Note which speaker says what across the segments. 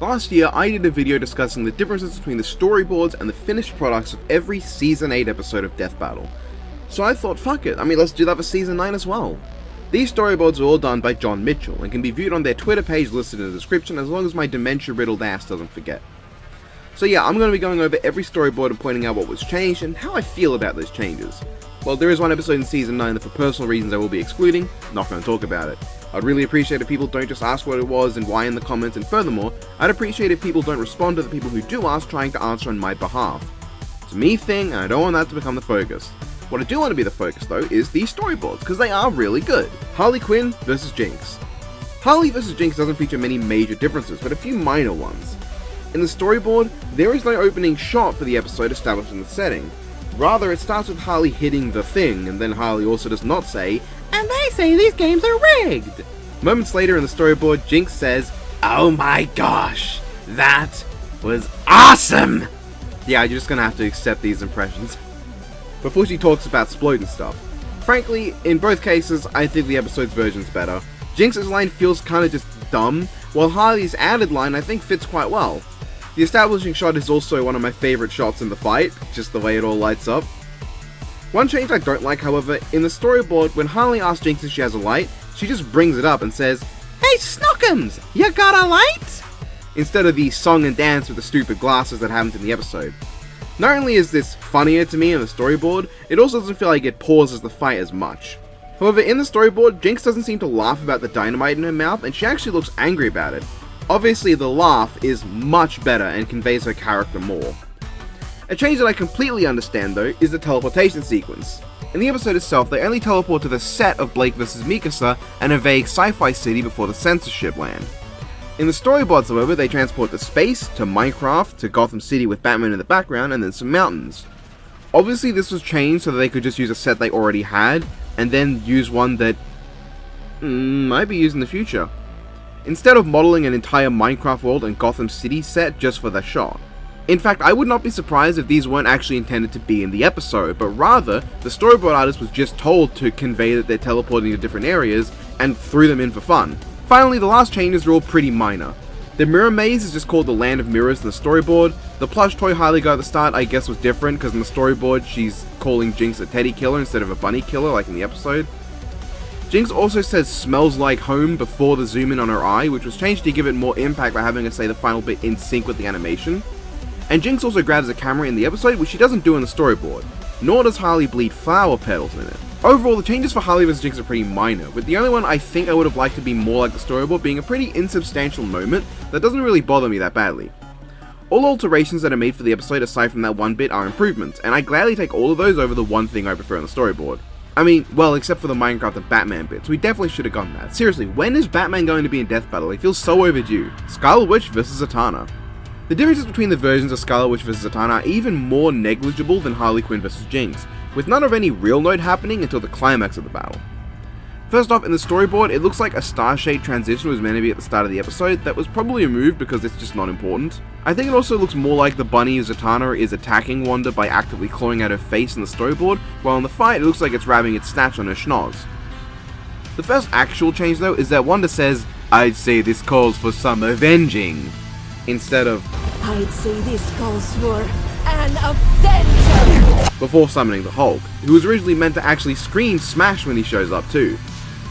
Speaker 1: Last year, I did a video discussing the differences between the storyboards and the finished products of every Season 8 episode of Death Battle. So I thought, fuck it, let's do that for Season 9 as well. These storyboards are all done by John Mitchell, and can be viewed on their Twitter page listed in the description as long as my dementia-riddled ass doesn't forget. So yeah, I'm going to be going over every storyboard and pointing out what was changed, and how I feel about those changes. Well, there is one episode in Season 9 that for personal reasons I will be excluding, not going to talk about it. I'd really appreciate if people don't just ask what it was and why in the comments, and furthermore, I'd appreciate if people don't respond to the people who do ask trying to answer on my behalf. It's a me thing, and I don't want that to become the focus. What I do want to be the focus though is these storyboards, because they are really good. Harley Quinn vs Jinx. Harley vs Jinx doesn't feature many major differences, but a few minor ones. In the storyboard, there is no opening shot for the episode establishing the setting. Rather, it starts with Harley hitting the thing, and then Harley also does not say, "And they say these games are rigged!" Moments later in the storyboard, Jinx says, "Oh my gosh, that was awesome!" Yeah, you're just gonna have to accept these impressions. Before she talks about exploding stuff. Frankly, in both cases, I think the episode's version's better. Jinx's line feels kinda just dumb, while Harley's added line I think fits quite well. The establishing shot is also one of my favourite shots in the fight, just the way it all lights up. One change I don't like, however, in the storyboard, when Harley asks Jinx if she has a light, she just brings it up and says, "Hey Snookums, you got a light?" Instead of the song and dance with the stupid glasses that happened in the episode. Not only is this funnier to me in the storyboard, it also doesn't feel like it pauses the fight as much. However, in the storyboard, Jinx doesn't seem to laugh about the dynamite in her mouth, and she actually looks angry about it. Obviously, the laugh is much better and conveys her character more. A change that I completely understand though is the teleportation sequence. In the episode itself, they only teleport to the set of Blake vs Mikasa and a vague sci-fi city before the censorship land. In the storyboards, however, they transport to space, to Minecraft, to Gotham City with Batman in the background, and then some mountains. Obviously this was changed so that they could just use a set they already had, and then use one that might be used in the future. Instead of modeling an entire Minecraft world and Gotham City set just for the shot. In fact, I would not be surprised if these weren't actually intended to be in the episode, but rather, the storyboard artist was just told to convey that they're teleporting to different areas, and threw them in for fun. Finally, the last changes are all pretty minor. The mirror maze is just called the Land of Mirrors in the storyboard. The plush toy Harley got at the start I guess was different, because in the storyboard she's calling Jinx a teddy killer instead of a bunny killer like in the episode. Jinx also says "smells like home" before the zoom in on her eye, which was changed to give it more impact by having her say the final bit in sync with the animation. And Jinx also grabs a camera in the episode, which she doesn't do in the storyboard, nor does Harley bleed flower petals in it. Overall, the changes for Harley vs Jinx are pretty minor, with the only one I think I would have liked to be more like the storyboard being a pretty insubstantial moment that doesn't really bother me that badly. All alterations that are made for the episode aside from that one bit are improvements, and I gladly take all of those over the one thing I prefer on the storyboard. Well, except for the Minecraft and Batman bits, we definitely should have gotten that. Seriously, when is Batman going to be in Death Battle? It feels so overdue. Scarlet Witch vs Zatanna. The differences between the versions of Scarlet Witch vs Zatanna are even more negligible than Harley Quinn vs Jinx, with none of any real note happening until the climax of the battle. First off, in the storyboard, it looks like a star-shaped transition was meant to be at the start of the episode that was probably removed because it's just not important. I think it also looks more like the bunny Zatanna is attacking Wanda by actively clawing at her face in the storyboard, while in the fight it looks like it's wrapping its snatch on her schnoz. The first actual change though is that Wanda says, "I'd say this calls for some avenging," instead of
Speaker 2: "I'd say this calls for an avenger,"
Speaker 1: before summoning the Hulk, who was originally meant to actually scream smash when he shows up too.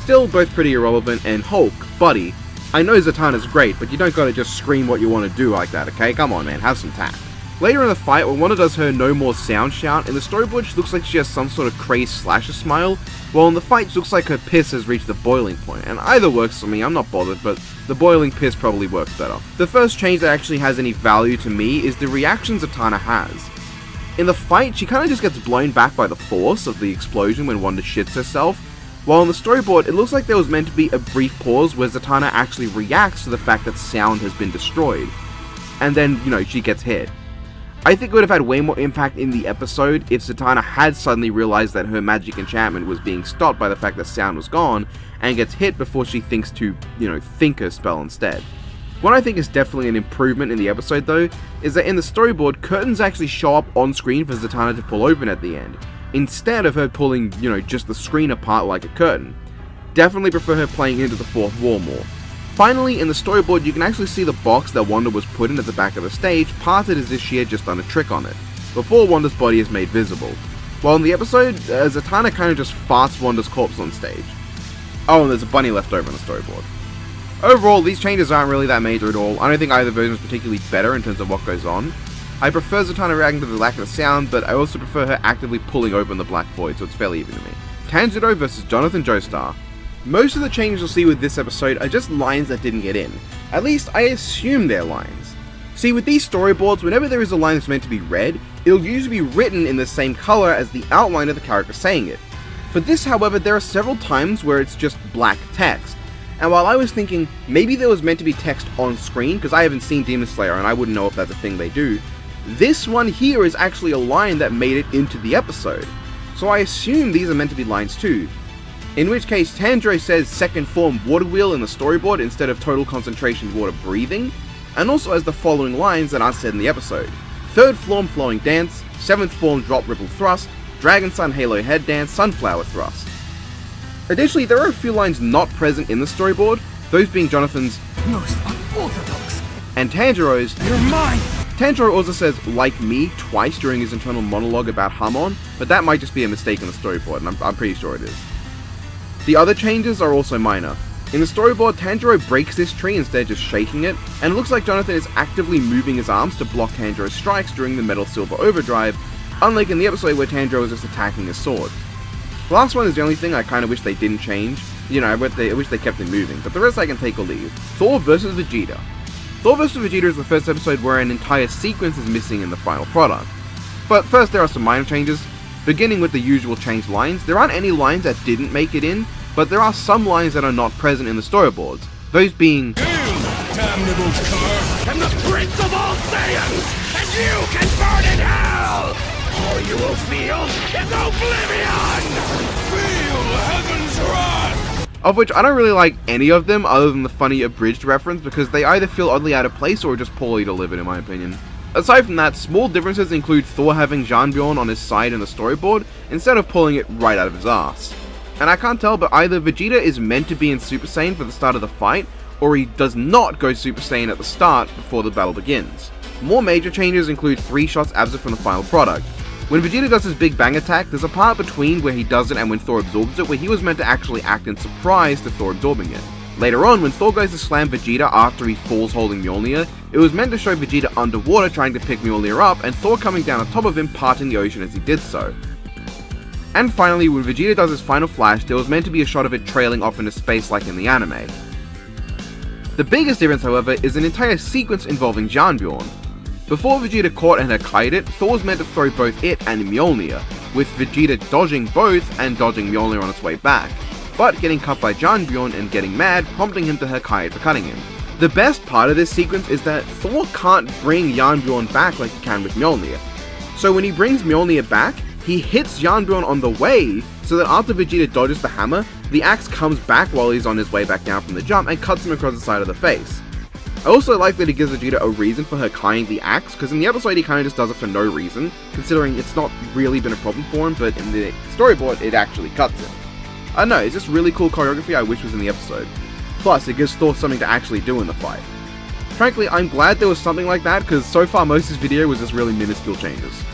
Speaker 1: Still both pretty irrelevant, and Hulk, buddy, I know Zatanna's great, but you don't gotta just scream what you want to do like that, okay? Come on man, have some tact. Later in the fight, when Wanda does her no more sound shout, in the storyboard she looks like she has some sort of crazed slasher smile, while in the fight she looks like her piss has reached the boiling point, and either works for me, I'm not bothered, but the boiling piss probably works better. The first change that actually has any value to me is the reaction Zatanna has. In the fight, she kinda just gets blown back by the force of the explosion when Wanda shits herself, while in the storyboard it looks like there was meant to be a brief pause where Zatanna actually reacts to the fact that sound has been destroyed, and then, she gets hit. I think it would have had way more impact in the episode if Zatanna had suddenly realized that her magic enchantment was being stopped by the fact that sound was gone, and gets hit before she thinks to, think her spell instead. What I think is definitely an improvement in the episode though, is that in the storyboard, curtains actually show up on screen for Zatanna to pull open at the end, instead of her pulling, just the screen apart like a curtain. Definitely prefer her playing into the fourth wall more. Finally, in the storyboard, you can actually see the box that Wanda was put in at the back of the stage parted as if she had just done a trick on it, before Wanda's body is made visible. While in the episode, Zatanna kind of just farts Wanda's corpse on stage. Oh, and there's a bunny left over on the storyboard. Overall, these changes aren't really that major at all. I don't think either version is particularly better in terms of what goes on. I prefer Zatanna reacting to the lack of sound, but I also prefer her actively pulling open the black void, so it's fairly even to me. Tanjiro vs Jonathan Joestar. Most of the changes you'll see with this episode are just lines that didn't get in. At least, I assume they're lines. See, with these storyboards, whenever there is a line that's meant to be read, it'll usually be written in the same color as the outline of the character saying it. For this, however, there are several times where it's just black text. And while I was thinking maybe there was meant to be text on screen, because I haven't seen Demon Slayer and I wouldn't know if that's a thing they do, this one here is actually a line that made it into the episode. So I assume these are meant to be lines too. In which case, Tanjiro says second form water wheel in the storyboard instead of total concentration water breathing, and also has the following lines that aren't said in the episode. Third form flowing dance, seventh form drop ripple thrust, dragon sun halo head dance, sunflower thrust. Additionally, there are a few lines not present in the storyboard, those being Jonathan's
Speaker 3: most unorthodox
Speaker 1: and Tanjiro's
Speaker 3: you're mine.
Speaker 1: Tanjiro also says like me twice during his internal monologue about Hamon, but that might just be a mistake in the storyboard, and I'm pretty sure it is. The other changes are also minor. In the storyboard, Tanjiro breaks this tree instead of just shaking it, and it looks like Jonathan is actively moving his arms to block Tanjiro's strikes during the Metal Silver Overdrive, unlike in the episode where Tanjiro is just attacking his sword. The last one is the only thing I kinda wish they didn't change. You know, I wish they kept it moving, but the rest I can take or leave. Thor vs Vegeta. Thor vs Vegeta is the first episode where an entire sequence is missing in the final product. But first there are some minor changes. Beginning with the usual changed lines, there aren't any lines that didn't make it in, but there are some lines that are not present in the storyboards. Those being,
Speaker 3: Damnable curse! I'm the prince of all Saiyans, and you can burn in hell! All you will feel is oblivion! Feel heaven's wrath!
Speaker 1: of which I don't really like any of them other than the funny abridged reference because they either feel oddly out of place or just poorly delivered in my opinion. Aside from that, small differences include Thor having Jarnbjorn on his side in the storyboard instead of pulling it right out of his ass. And I can't tell, but either Vegeta is meant to be in Super Saiyan for the start of the fight, or he does not go Super Saiyan at the start before the battle begins. More major changes include 3 shots absent from the final product. When Vegeta does his Big Bang attack, there's a part between where he does it and when Thor absorbs it where he was meant to actually act in surprise to Thor absorbing it. Later on, when Thor goes to slam Vegeta after he falls holding Mjolnir, it was meant to show Vegeta underwater trying to pick Mjolnir up and Thor coming down on top of him parting the ocean as he did so. And finally, when Vegeta does his final flash, there was meant to be a shot of it trailing off into space like in the anime. The biggest difference, however, is an entire sequence involving Jarnbjorn. Before Vegeta caught and Hakai'd it, Thor was meant to throw both it and Mjolnir, with Vegeta dodging both and dodging Mjolnir on its way back, but getting cut by Jarnbjorn and getting mad, prompting him to Hakai for cutting him. The best part of this sequence is that Thor can't bring Jarnbjorn back like he can with Mjolnir. So when he brings Mjolnir back, he hits Jarnbjorn on the way, so that after Vegeta dodges the hammer, the axe comes back while he's on his way back down from the jump and cuts him across the side of the face. I also like that he gives Vegeta a reason for Hakai'ing the axe, because in the episode he kind of just does it for no reason, considering it's not really been a problem for him, but in the storyboard it actually cuts it. I don't know, it's just really cool choreography I wish was in the episode. Plus, it gives Thor something to actually do in the fight. Frankly, I'm glad there was something like that, because so far most of this video was just really minuscule changes.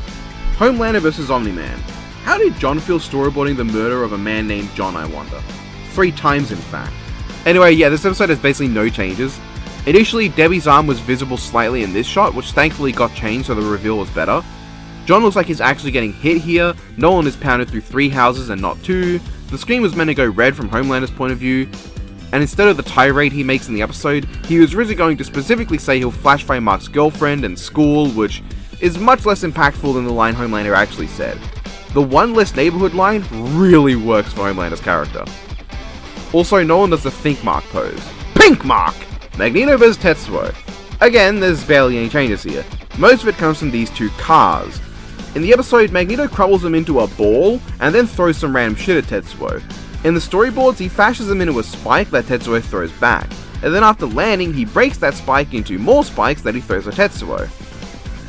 Speaker 1: Homelander vs Omni-Man. How did John feel storyboarding the murder of a man named John, I wonder? 3 times in fact. Anyway, yeah, this episode has basically no changes. Initially, Debbie's arm was visible slightly in this shot, which thankfully got changed so the reveal was better. John looks like he's actually getting hit here, Nolan is pounded through 3 houses and not 2, the screen was meant to go red from Homelander's point of view, and instead of the tirade he makes in the episode, he was originally going to specifically say he'll flash frame Mark's girlfriend and school, which is much less impactful than the line Homelander actually said. The one less neighborhood line really works for Homelander's character. Also, Nolan does the Think Mark pose. Pink Mark! Magneto vs Tetsuo. Again, there's barely any changes here. Most of it comes from these 2 cars. In the episode, Magneto crumbles them into a ball, and then throws some random shit at Tetsuo. In the storyboards, he fashions them into a spike that Tetsuo throws back, and then after landing, he breaks that spike into more spikes that he throws at Tetsuo.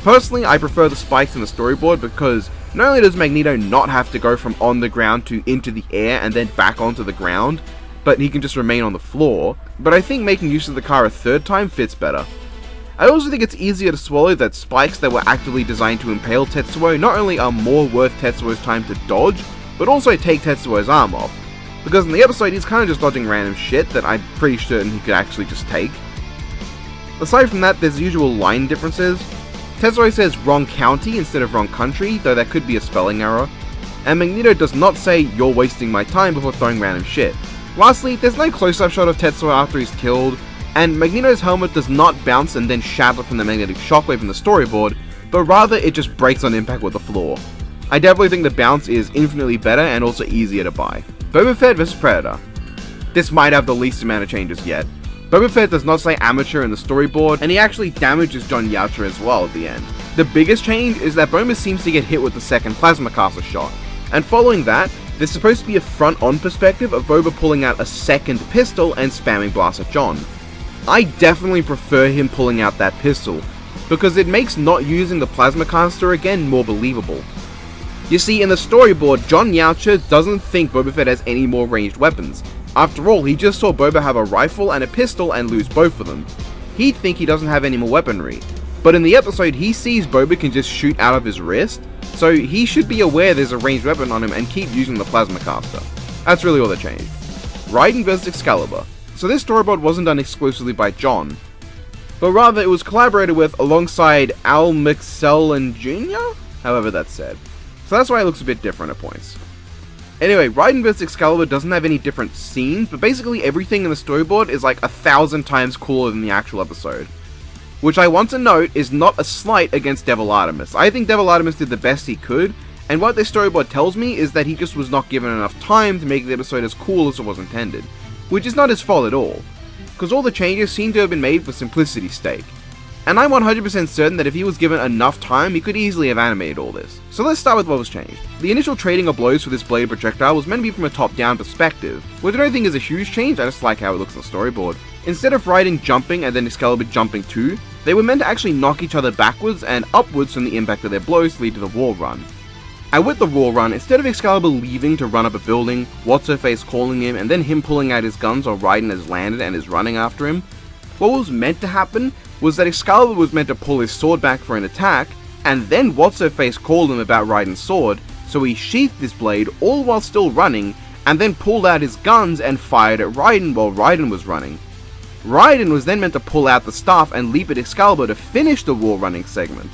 Speaker 1: Personally, I prefer the spikes in the storyboard because not only does Magneto not have to go from on the ground to into the air and then back onto the ground, but he can just remain on the floor, but I think making use of the car a third time fits better. I also think it's easier to swallow that spikes that were actively designed to impale Tetsuo not only are more worth Tetsuo's time to dodge, but also take Tetsuo's arm off, because in the episode he's kind of just dodging random shit that I'm pretty certain he could actually just take. Aside from that, there's the usual line differences. Tetsuo says wrong county instead of wrong country, though that could be a spelling error, and Magneto does not say you're wasting my time before throwing random shit. Lastly, there's no close-up shot of Tetsuo after he's killed, and Magneto's helmet does not bounce and then shatter from the magnetic shockwave in the storyboard, but rather it just breaks on impact with the floor. I definitely think the bounce is infinitely better and also easier to buy. Boba Fett vs Predator. This might have the least amount of changes yet. Boba Fett does not say amateur in the storyboard, and he actually damages John Yacha as well at the end. The biggest change is that Boba seems to get hit with the second plasma caster shot, and following that, there's supposed to be a front-on perspective of Boba pulling out a second pistol and spamming blasts at John. I definitely prefer him pulling out that pistol, because it makes not using the plasma caster again more believable. You see, in the storyboard, John Yacha doesn't think Boba Fett has any more ranged weapons. After all, he just saw Boba have a rifle and a pistol and lose both of them. He'd think he doesn't have any more weaponry. But in the episode, he sees Boba can just shoot out of his wrist, so he should be aware there's a ranged weapon on him and keep using the plasma caster. That's really all that changed. Raiden vs Excalibur. So this storyboard wasn't done exclusively by John, but rather it was collaborated with alongside Al McSellen Jr., however that's said. So that's why it looks a bit different at points. Anyway, Raiden vs Excalibur doesn't have any different scenes, but basically everything in the storyboard is like 1,000 times cooler than the actual episode. Which I want to note is not a slight against Devil Artemis. I think Devil Artemis did the best he could, and what this storyboard tells me is that he just was not given enough time to make the episode as cool as it was intended. Which is not his fault at all, because all the changes seem to have been made for simplicity's sake. And I'm 100% certain that if he was given enough time, he could easily have animated all this. So let's start with what was changed. The initial trading of blows for this blade projectile was meant to be from a top-down perspective, which I don't think is a huge change, I just like how it looks on the storyboard. Instead of Raiden jumping and then Excalibur jumping too, they were meant to actually knock each other backwards and upwards from the impact of their blows to lead to the wall run. And with the wall run, instead of Excalibur leaving to run up a building, What's-Her-Face calling him, and then him pulling out his guns while Raiden has landed and is running after him, what was meant to happen was that Excalibur was meant to pull his sword back for an attack, and then What's-Her-Face called him about Raiden's sword, so he sheathed his blade all while still running, and then pulled out his guns and fired at Raiden while Raiden was running. Raiden was then meant to pull out the staff and leap at Excalibur to finish the wall running segment.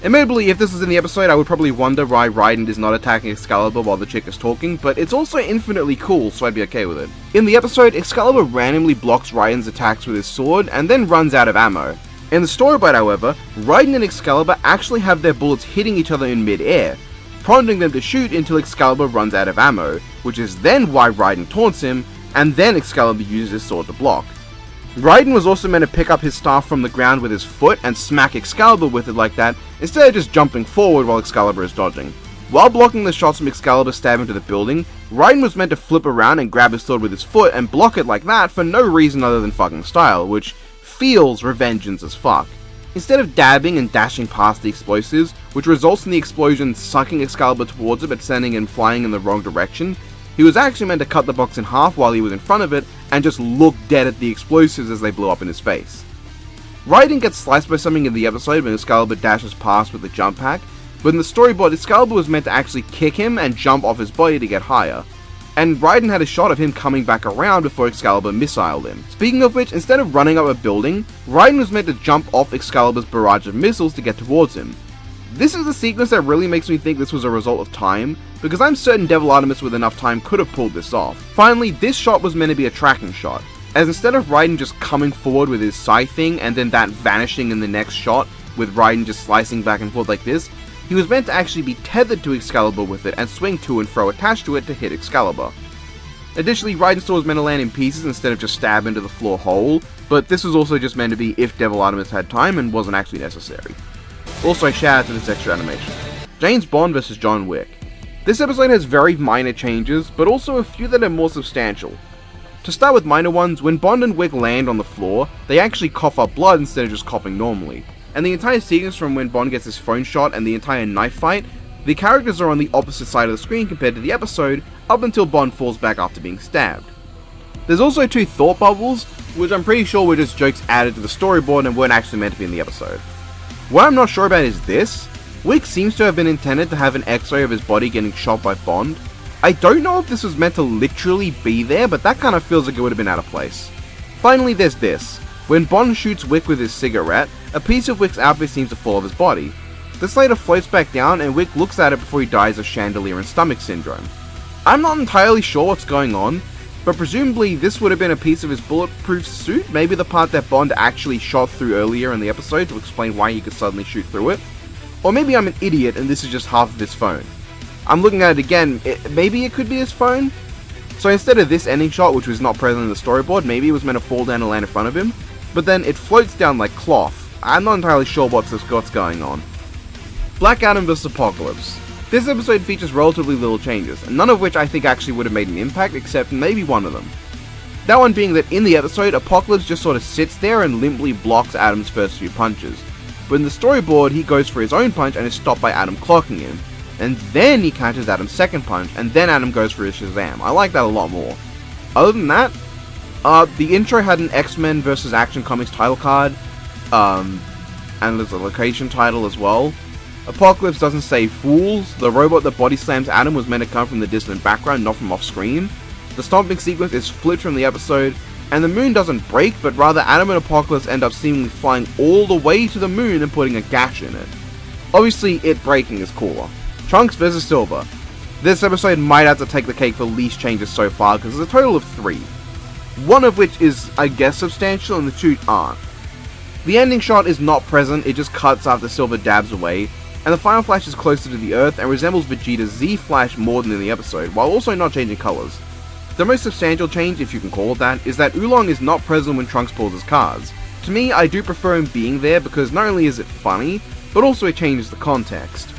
Speaker 1: Admittedly, if this was in the episode, I would probably wonder why Raiden is not attacking Excalibur while the chick is talking, but it's also infinitely cool, so I'd be okay with it. In the episode, Excalibur randomly blocks Raiden's attacks with his sword, and then runs out of ammo. In the storyboard, however, Raiden and Excalibur actually have their bullets hitting each other in mid-air, prompting them to shoot until Excalibur runs out of ammo, which is then why Raiden taunts him, and then Excalibur uses his sword to block. Raiden was also meant to pick up his staff from the ground with his foot and smack Excalibur with it like that, instead of just jumping forward while Excalibur is dodging. While blocking the shots from Excalibur stabbing into the building, Raiden was meant to flip around and grab his sword with his foot and block it like that for no reason other than fucking style, which feels revengeance as fuck. Instead of dabbing and dashing past the explosives, which results in the explosion sucking Excalibur towards it but sending him flying in the wrong direction, he was actually meant to cut the box in half while he was in front of it and just look dead at the explosives as they blew up in his face. Raiden gets sliced by something in the episode when Excalibur dashes past with the jump pack, but in the storyboard Excalibur was meant to actually kick him and jump off his body to get higher. And Raiden had a shot of him coming back around before Excalibur missiled him. Speaking of which, instead of running up a building, Raiden was meant to jump off Excalibur's barrage of missiles to get towards him. This is the sequence that really makes me think this was a result of time, because I'm certain Devil Artemis with enough time could have pulled this off. Finally, this shot was meant to be a tracking shot, as instead of Raiden just coming forward with his scythe thing and then that vanishing in the next shot with Raiden just slicing back and forth like this, he was meant to actually be tethered to Excalibur with it and swing to and fro attached to it to hit Excalibur. Additionally, Raiden's sword was meant to land in pieces instead of just stab into the floor whole, but this was also just meant to be if Devil Artemis had time and wasn't actually necessary. Also, shout out to this extra animation. James Bond vs John Wick. This episode has very minor changes, but also a few that are more substantial. To start with minor ones, when Bond and Wick land on the floor, they actually cough up blood instead of just coughing normally. And the entire sequence from when Bond gets his phone shot and the entire knife fight, the characters are on the opposite side of the screen compared to the episode, up until Bond falls back after being stabbed. There's also two thought bubbles, which I'm pretty sure were just jokes added to the storyboard and weren't actually meant to be in the episode. What I'm not sure about is this. Wick seems to have been intended to have an X-ray of his body getting shot by Bond. I don't know if this was meant to literally be there, but that kind of feels like it would have been out of place. Finally, there's this. When Bond shoots Wick with his cigarette, a piece of Wick's outfit seems to fall off his body. This later floats back down and Wick looks at it before he dies of chandelier and stomach syndrome. I'm not entirely sure what's going on, but presumably this would have been a piece of his bulletproof suit, maybe the part that Bond actually shot through earlier in the episode to explain why he could suddenly shoot through it. Or maybe I'm an idiot and this is just half of his phone. I'm looking at it again, maybe it could be his phone? So instead of this ending shot, which was not present in the storyboard, maybe it was meant to fall down and land in front of him, but then it floats down like cloth. I'm not entirely sure what's going on. Black Adam vs. Apocalypse. This episode features relatively little changes, and none of which I think actually would have made an impact, except maybe one of them. That one being that in the episode, Apocalypse just sort of sits there and limply blocks Adam's first few punches. But in the storyboard, he goes for his own punch and is stopped by Adam clocking him. And then he catches Adam's second punch, and then Adam goes for his Shazam. I like that a lot more. Other than that, the intro had an X-Men vs. Action Comics title card, and there's a location title as well. Apocalypse doesn't say fools. The robot that body slams Adam was meant to come from the distant background, not from off screen. The stomping sequence is flipped from the episode, and the moon doesn't break, but rather Adam and Apocalypse end up seemingly flying all the way to the moon and putting a gash in it. Obviously, it breaking is cooler. Trunks vs. Silver. This episode might have to take the cake for least changes so far, because there's a total of 3. One of which is, I guess, substantial, and the 2 aren't. The ending shot is not present, it just cuts after Silver dabs away, and the final flash is closer to the Earth and resembles Vegeta's Z-Flash more than in the episode, while also not changing colours. The most substantial change, if you can call it that, is that Oolong is not present when Trunks pulls his cards. To me, I do prefer him being there because not only is it funny, but also it changes the context.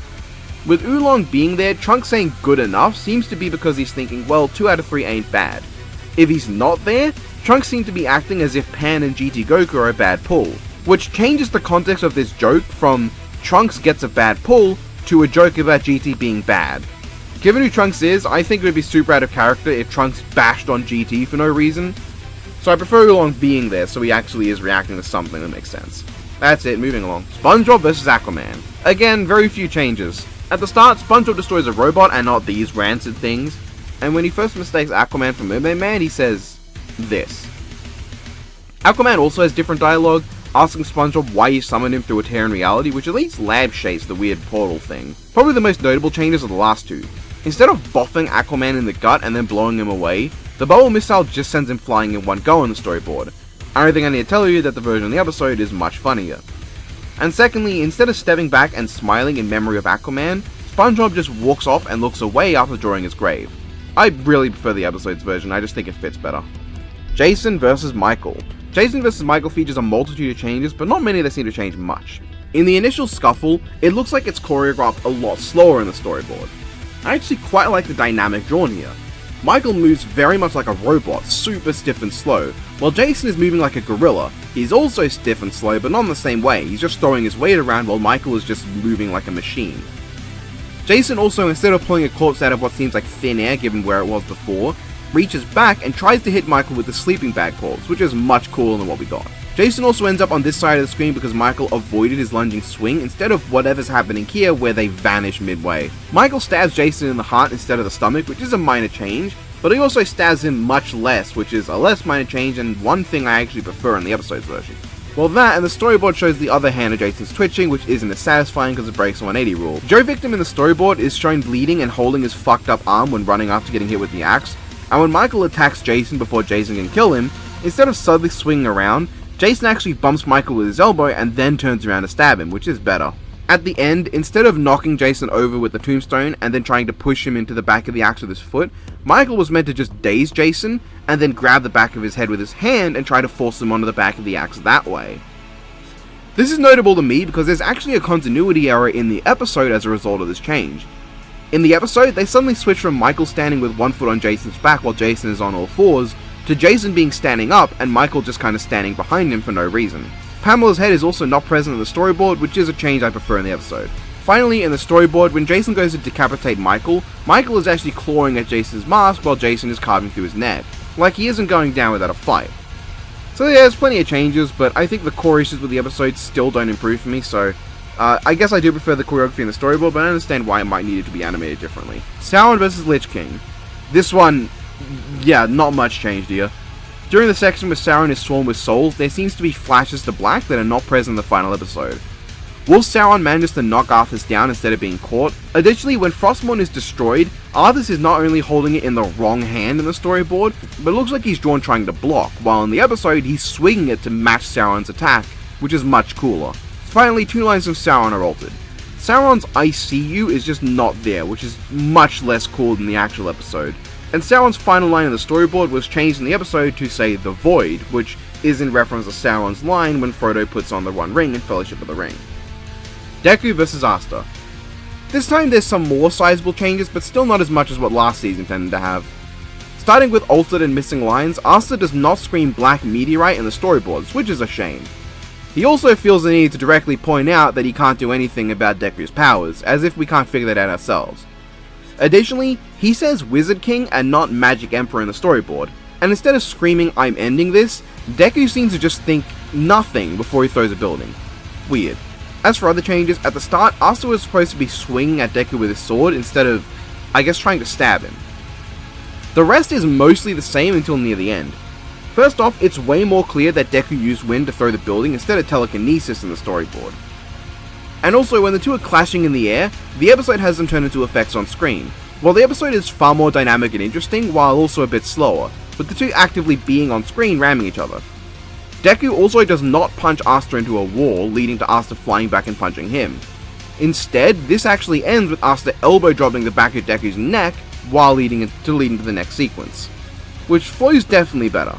Speaker 1: With Oolong being there, Trunks saying good enough seems to be because he's thinking, well, 2 out of 3 ain't bad. If he's not there, Trunks seems to be acting as if Pan and GT Goku are a bad pull, which changes the context of this joke from Trunks gets a bad pull to a joke about GT being bad. Given who Trunks is, I think it would be super out of character if Trunks bashed on GT for no reason, so I prefer Oolong being there so he actually is reacting to something that makes sense. That's it, moving along. SpongeBob vs. Aquaman. Again, very few changes. At the start, SpongeBob destroys a robot and not these rancid things, and when he first mistakes Aquaman for Omni-Man, he says this. Aquaman also has different dialogue, asking SpongeBob why he summoned him through a tear in reality, which at least lampshades the weird portal thing. Probably the most notable changes are the last 2. Instead of boffing Aquaman in the gut and then blowing him away, the bubble missile just sends him flying in one go on the storyboard. I don't think I need to tell you that the version of the episode is much funnier. And secondly, instead of stepping back and smiling in memory of Aquaman, SpongeBob just walks off and looks away after drawing his grave. I really prefer the episode's version, I just think it fits better. Jason vs. Michael. Jason vs. Michael features a multitude of changes, but not many that seem to change much. In the initial scuffle, it looks like it's choreographed a lot slower in the storyboard. I actually quite like the dynamic drawn here. Michael moves very much like a robot, super stiff and slow, while Jason is moving like a gorilla. He's also stiff and slow, but not in the same way, he's just throwing his weight around while Michael is just moving like a machine. Jason also, instead of pulling a corpse out of what seems like thin air given where it was before, reaches back and tries to hit Michael with the sleeping bag corpse, which is much cooler than what we got. Jason also ends up on this side of the screen because Michael avoided his lunging swing instead of whatever's happening here where they vanish midway. Michael stabs Jason in the heart instead of the stomach, which is a minor change, but he also stabs him much less, which is a less minor change and one thing I actually prefer in the episode's version. Well, that and the storyboard shows the other hand of Jason's twitching, which isn't as satisfying because it breaks the 180 rule. Joe Victim in the storyboard is shown bleeding and holding his fucked up arm when running after getting hit with the axe, and when Michael attacks Jason before Jason can kill him, instead of suddenly swinging around, Jason actually bumps Michael with his elbow and then turns around to stab him, which is better. At the end, instead of knocking Jason over with the tombstone and then trying to push him into the back of the axe with his foot, Michael was meant to just daze Jason and then grab the back of his head with his hand and try to force him onto the back of the axe that way. This is notable to me because there's actually a continuity error in the episode as a result of this change. In the episode, they suddenly switch from Michael standing with one foot on Jason's back while Jason is on all fours, to Jason being standing up and Michael just kind of standing behind him for no reason. Pamela's head is also not present in the storyboard, which is a change I prefer in the episode. Finally, in the storyboard, when Jason goes to decapitate Michael, Michael is actually clawing at Jason's mask while Jason is carving through his neck, like he isn't going down without a fight. So yeah, there's plenty of changes, but I think the core issues with the episode still don't improve for me, so I guess I do prefer the choreography in the storyboard, but I understand why it might need it to be animated differently. Sauron vs. Lich King. This one, yeah, not much changed here. During the section where Sauron is swarmed with souls, there seems to be flashes to black that are not present in the final episode. Will Sauron manages to knock Arthas down instead of being caught? Additionally, when Frostmourne is destroyed, Arthas is not only holding it in the wrong hand in the storyboard, but it looks like he's drawn trying to block, while in the episode he's swinging it to match Sauron's attack, which is much cooler. Finally, 2 lines from Sauron are altered. Sauron's I see you is just not there, which is much less cool than the actual episode. And Sauron's final line in the storyboard was changed in the episode to say the Void, which is in reference to Sauron's line when Frodo puts on the One Ring in Fellowship of the Ring. Deku vs. Asta. This time there's some more sizable changes, but still not as much as what last season tended to have. Starting with altered and missing lines, Asta does not scream Black Meteorite in the storyboards, which is a shame. He also feels the need to directly point out that he can't do anything about Deku's powers, as if we can't figure that out ourselves. Additionally, he says Wizard King and not Magic Emperor in the storyboard, and instead of screaming I'm ending this, Deku seems to just think nothing before he throws a building. Weird. As for other changes, at the start, Asta was supposed to be swinging at Deku with his sword instead of, I guess, trying to stab him. The rest is mostly the same until near the end. First off, it's way more clear that Deku used wind to throw the building instead of telekinesis in the storyboard. And also, when the two are clashing in the air, the episode has them turn into effects on screen. While the episode is far more dynamic and interesting, while also a bit slower, with the two actively being on screen ramming each other. Deku also does not punch Asta into a wall, leading to Asta flying back and punching him. Instead, this actually ends with Asta elbow dropping the back of Deku's neck, while leading to the next sequence, which flows definitely better.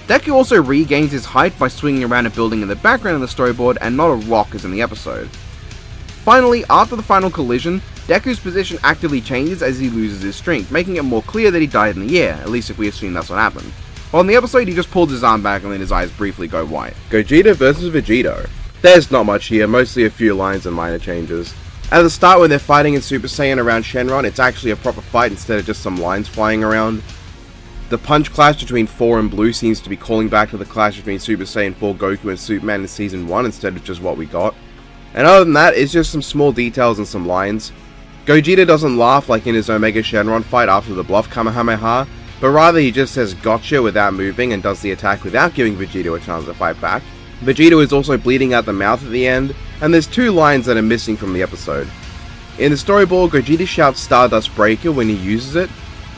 Speaker 1: Deku also regains his height by swinging around a building in the background of the storyboard and not a rock as in the episode. Finally, after the final collision, Deku's position actively changes as he loses his strength, making it more clear that he died in the air, at least if we assume that's what happened. While in the episode he just pulls his arm back and then his eyes briefly go white. Gogeta vs. Vegito. There's not much here, mostly a few lines and minor changes. At the start when they're fighting in Super Saiyan around Shenron, it's actually a proper fight instead of just some lines flying around. The punch clash between Thor and Blue seems to be calling back to the clash between Super Saiyan 4 Goku and Superman in Season 1 instead of just what we got. And other than that, it's just some small details and some lines. Gogeta doesn't laugh like in his Omega Shenron fight after the bluff Kamehameha, but rather he just says gotcha without moving and does the attack without giving Vegito a chance to fight back. Vegito is also bleeding out the mouth at the end, and there's 2 lines that are missing from the episode. In the storyboard, Gogeta shouts Stardust Breaker when he uses it,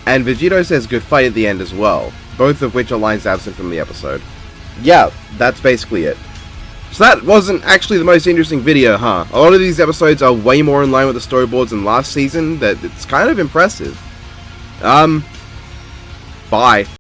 Speaker 1: and Vegito says good fight at the end as well, both of which are lines absent from the episode. Yeah, that's basically it. So that wasn't actually the most interesting video, huh? A lot of these episodes are way more in line with the storyboards than last season, that it's kind of impressive. Bye.